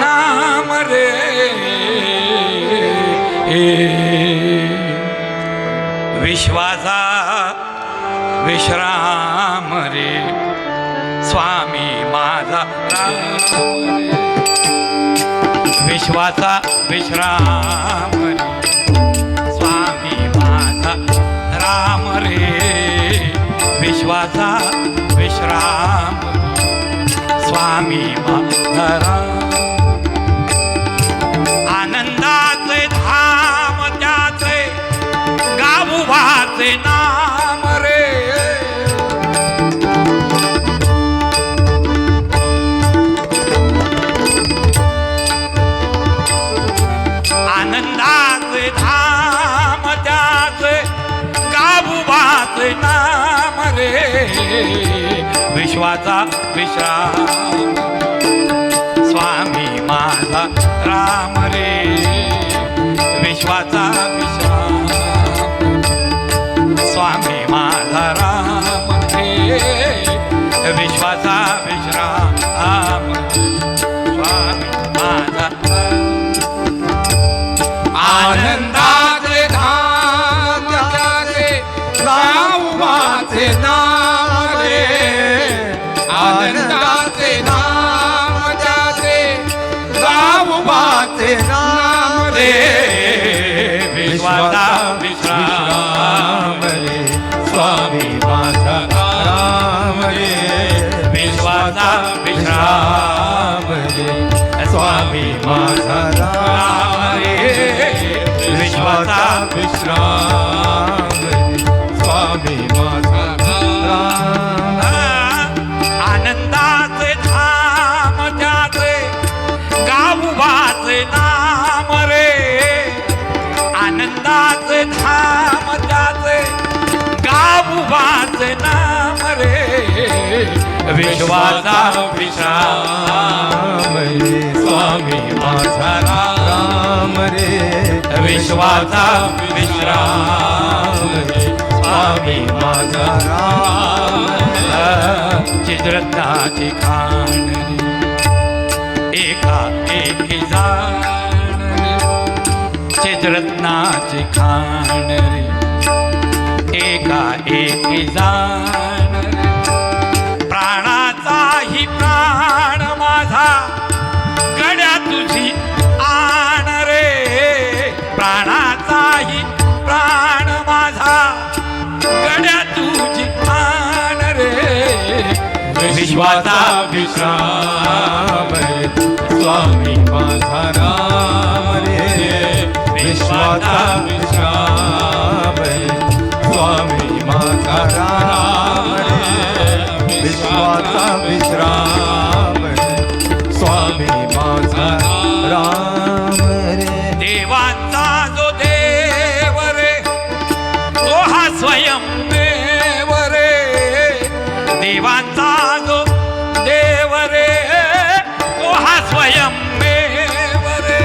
नाम रे विश्वाचा विश्राम रे स्वामी माझा राम रे विश्वाचा विश्राम रे स्वामी माझा राम रे विश्वाचा विश्राम स्वामी माझा राम आनंदाचे धाम त्याचे गावोबाचे नाम रे आनंदाचे धाम त्याचे गावोबाचे नाम रे विश्वाचा विश्राम स्वामी माझा राम रे विश्वाचा विश्राम स्वामी माझा राम रे विश्वाचा विश्राम स्वामी माझा आनंदाचे धाम त्याचे गावोबाचे नाम रे आनंदाचे धाम त्याचे गावोबाचे नाम रे विश्वाचा विश्राम रे स्वामी माझा राम रे विश्वाचा विश्राम रे स्वामी माझा राम रे विश्वाचा विश्राम रे स्वामी माझा राम आनंदाचे धाम त्याचे गावोबाचे नाम रे आनंदाचे धाम त्याचे गावोबाचे नाम रे विश्वाचा विश्राम रे स्वामी माझा राम रे विश्वाचा विश्राम रे स्वामी माझा राम चित्ररत्नाची खाण एका एकी जाण चित्ररत्नाची खाण एका एकी जाण प्राणाचाही प्राण माझा गड्या तुझी आण रे प्राणाचाही प्राण माझा गड्या तुझी आण रे विश्वाचा विश्राम रे स्वामी माझा राम रे विश्वाचा विश्राम रे स्वामी माझा राम रे विश्वाचा विश्राम रे स्वामी माझा राम रे देवांचा जो देव रे तो हा स्वयंमेव रे देवांचा जो देव रे तो हा स्वयंमेव रे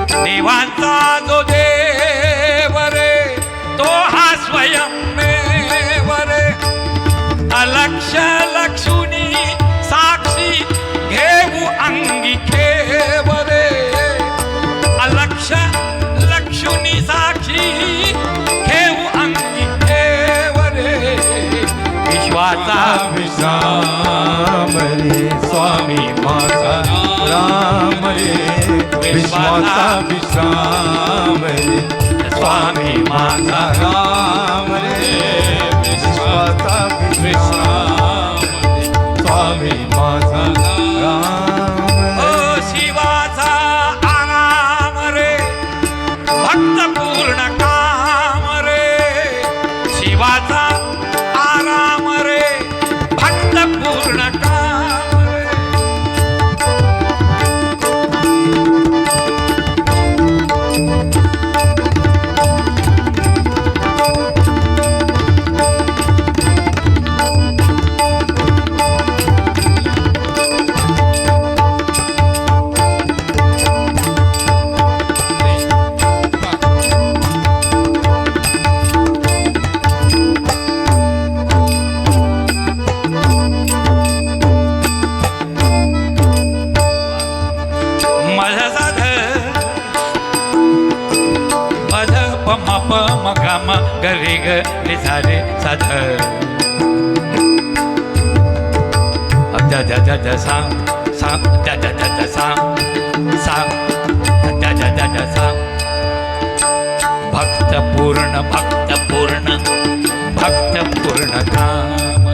देवांचा जो देव रे तो हा स्वयंमेव रे अलक्ष लक्षुनी साक्षी घेऊ अंगी खेव रे अलक्ष लक्षुनी साक्षी घेऊ अंगी खेव रे विश्वाचा विश्राम रे स्वामी माझा राम रे विश्वाचा विश्राम रे स्वामी माझा राम रे विश्वाचा विश्राम रे स्वामी माझा राम ओ शिवाचा आराम रे भक्त पूर्ण काम रे शिवाचा आराम रे भक्त पूर्ण काम रे गम गरी ग सारे सध द द द द सा सा द द द द सा सा द द द द सा भक्त पूर्ण काम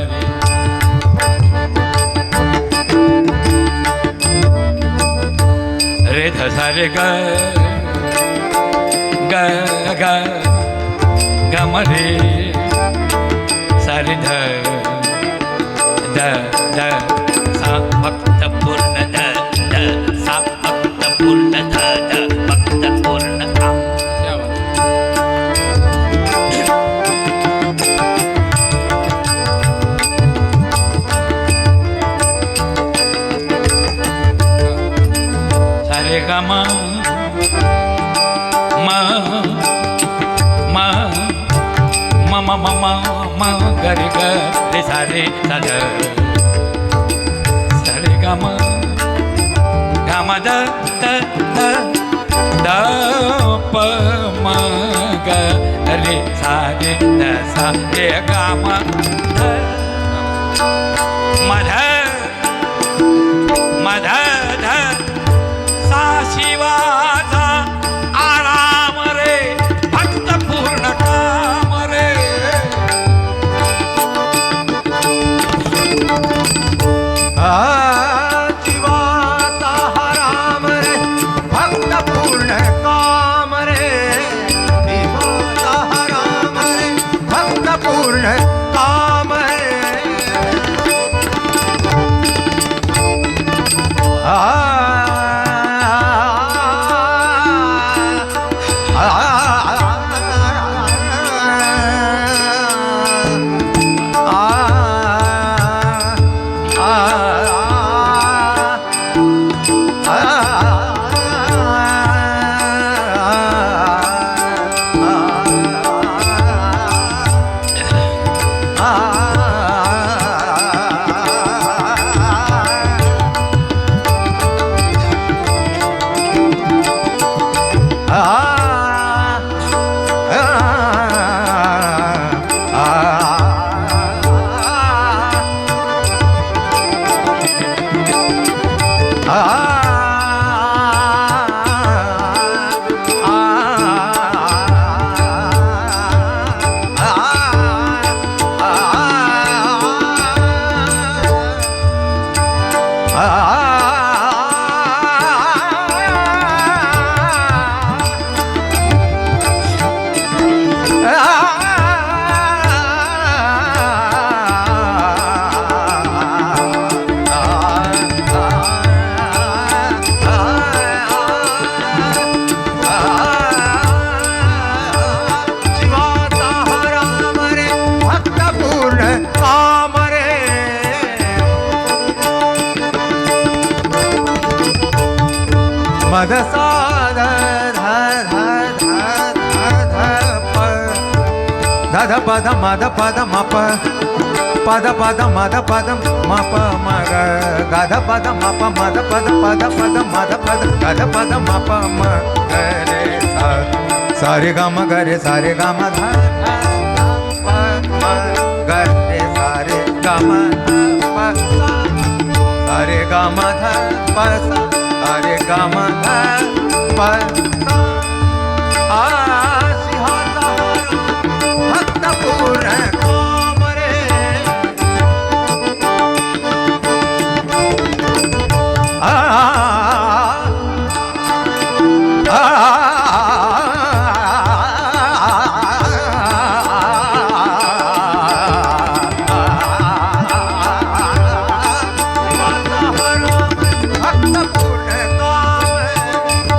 रे ध सा रे ग ग ग ग म रे सा रे ध द द सा भक्त पूर्ण द द सा भक्त पूर्ण ध द भक्त पूर्ण काम सा रे ग म म गरे ग रे सा रे सा ध सा रे ग म द द द द प म ग रे सा रे द सा रे ग म ध म ध ध सा शिवाचा आराम रे भक्त पूर्ण काम रे जीवाचा हराम रे भक्त पूर्ण काम रे जीवाचा हराम रे भक्त पूर्ण काम रे मद सा ध ध ध ध प ध ध प ध म ध प ध म प प ध प ध म ध प ध म प म ग ग ध प ध म प म ध प ध प ध प ध म ध प ध ग ध प ध म प म ग रे सा सा रे ग म ग रे सा रे ग म ध प म ग रे सा रे ग म प सा रे ग म ध प सा रे ग म ध प सा शिहाचा भक्त पूर्ण काम रे भक्त पूर्ण काम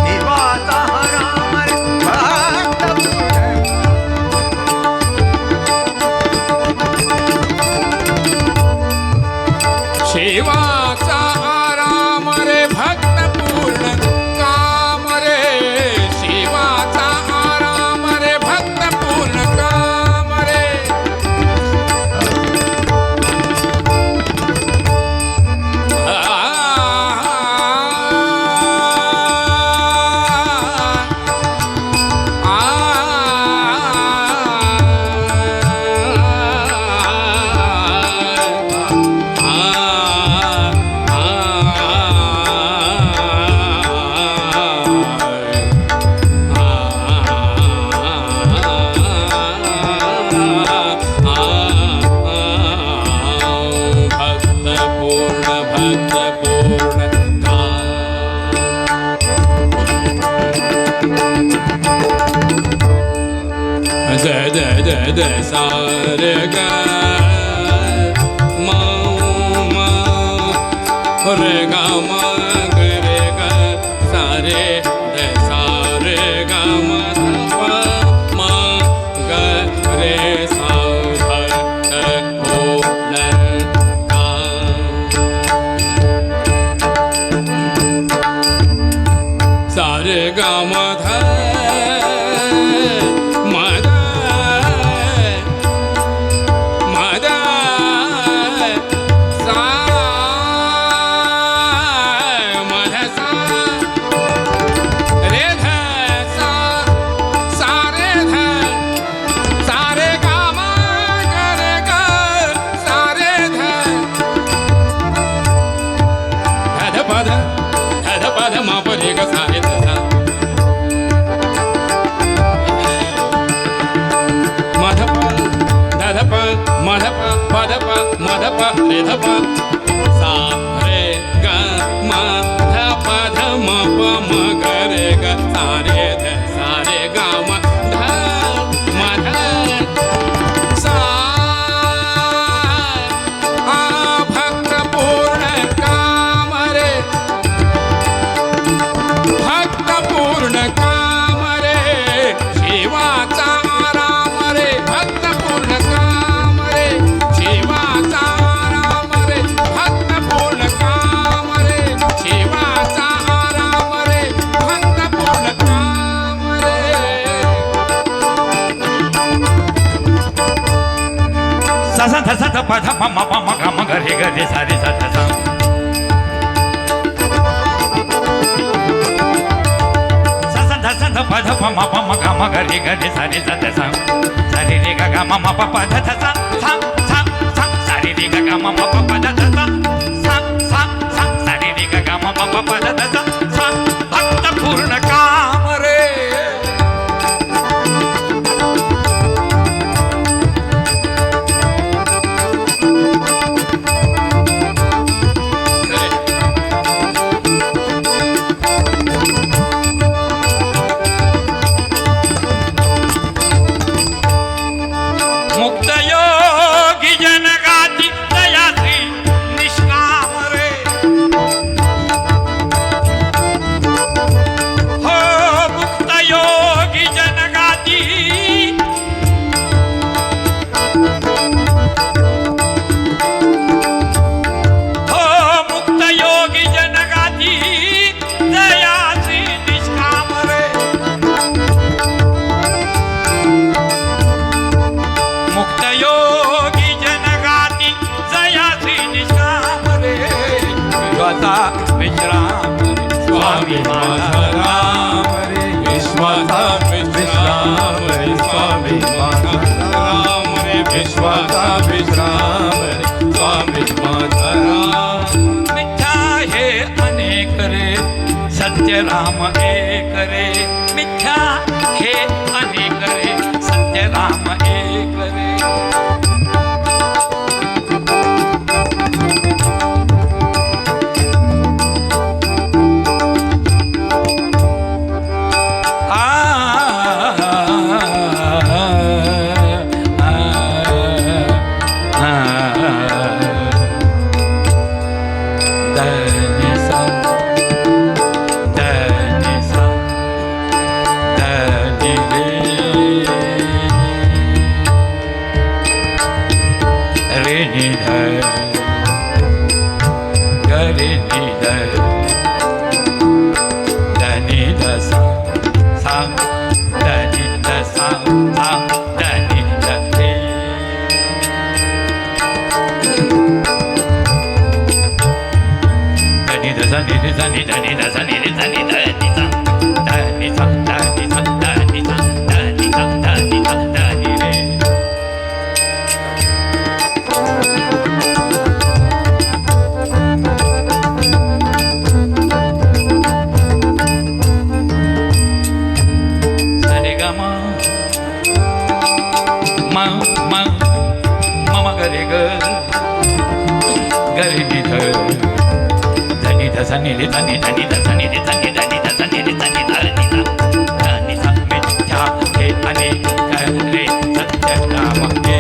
जीवाचा हराम द द सा रे ग म म रे ग म ग रे ग सा रे द सा रे ग म प म ग रे सा ध ध ओ न का सा रे ग म ध रे ध प सा रे ग म ध प ध म प म ग रे ग सा रे ध सा रे ग म ध म ध सा आ भक्त पूर्ण काम रे भक्त पूर्ण काम रे शिवाचा आराम रे भक्त पूर्ण काम रे शिवाचा सा ध सा ध प ध प म प म ग म ग रे ग रे सा रे सा ध सा सा ध सा ध प ध प म प म ग म ग रे ग रे सा रे सा ध सा सा रे रे ग ग म म प प ध ध सा सा सा सा सा रे रे ग ग म म प प ध ध सा सा सा सा सा रे रे ग ग म म प प ध ध सा सा भक्त पूर्ण काम रे मुक्त योगी जनगाती दयासी निष्काम रे हो मुक्त योगी जनगाती हो मुक्त योगी जनगाती दयासी निष्काम रे मुक्त योगी जनगाती जयासी निष्काम रे विश्वाचा विश्राम रे स्वामी माझा राम रे विश्वाचा विश्राम रे स्वामी माझा राम रे विश्वाचा विश्राम रे स्वामी माझा राम मिथ्या हे अनेक रे सत्य राम एक रे मिथ्या हे अनेक रे सत्य राम एक रे धनी रे धनी धनी धनी रे धनी धनी धनी रे धनी धनी धनी सा मिथ्या हे अनेक रे सत्य राम हे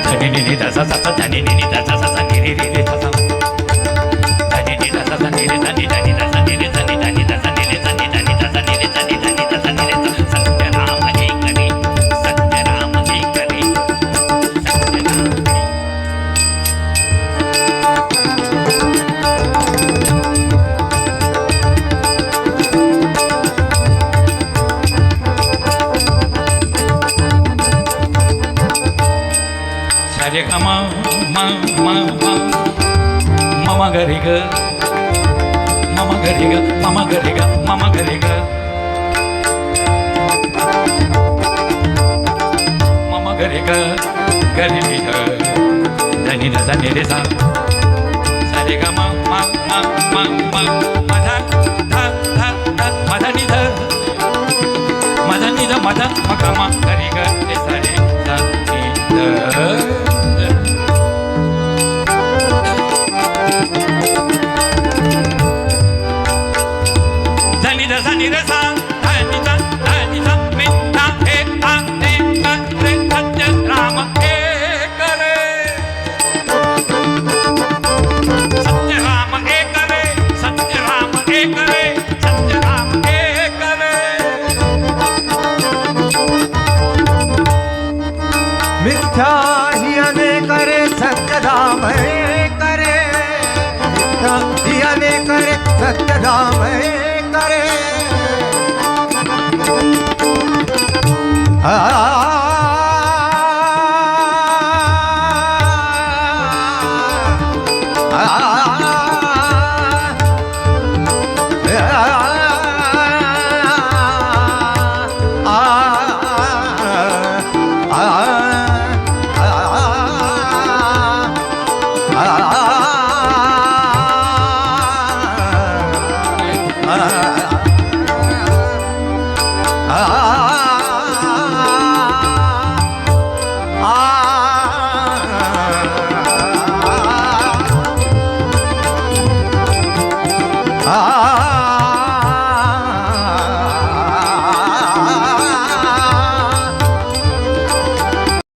धनी निनी दसा ससा धनी निनी दसा ससा निरी रे रे दसा धनी निनी दसा ससा निरी धनी धनी दसा निरी धनी धनी दसा निरी धनी धनी दसा निरी धनी धनी दसा निरी सत्य राम हे करे सत्य राम हे करे सत्य राम हे सारे ग मम गरे ग मम गरे ग मम गरे ग मम गरे ग मम गरे ग गरे रे ग धनी ध सा नि रे सा सारे ग म ध ध नि ध म ध म ग म गरे ग रे सा रे सा नि ध धनी ध सा नि रे सा धनी ध मी धा हे आ हे रे सत्य राम हे करे सत्य राम हे करे सत्य राम हे करे सत्य राम हे करे मिथ्या ही अनेक रे सत्य राम हे करे मिथ्या ही अनेक रे सत्य राम हे करे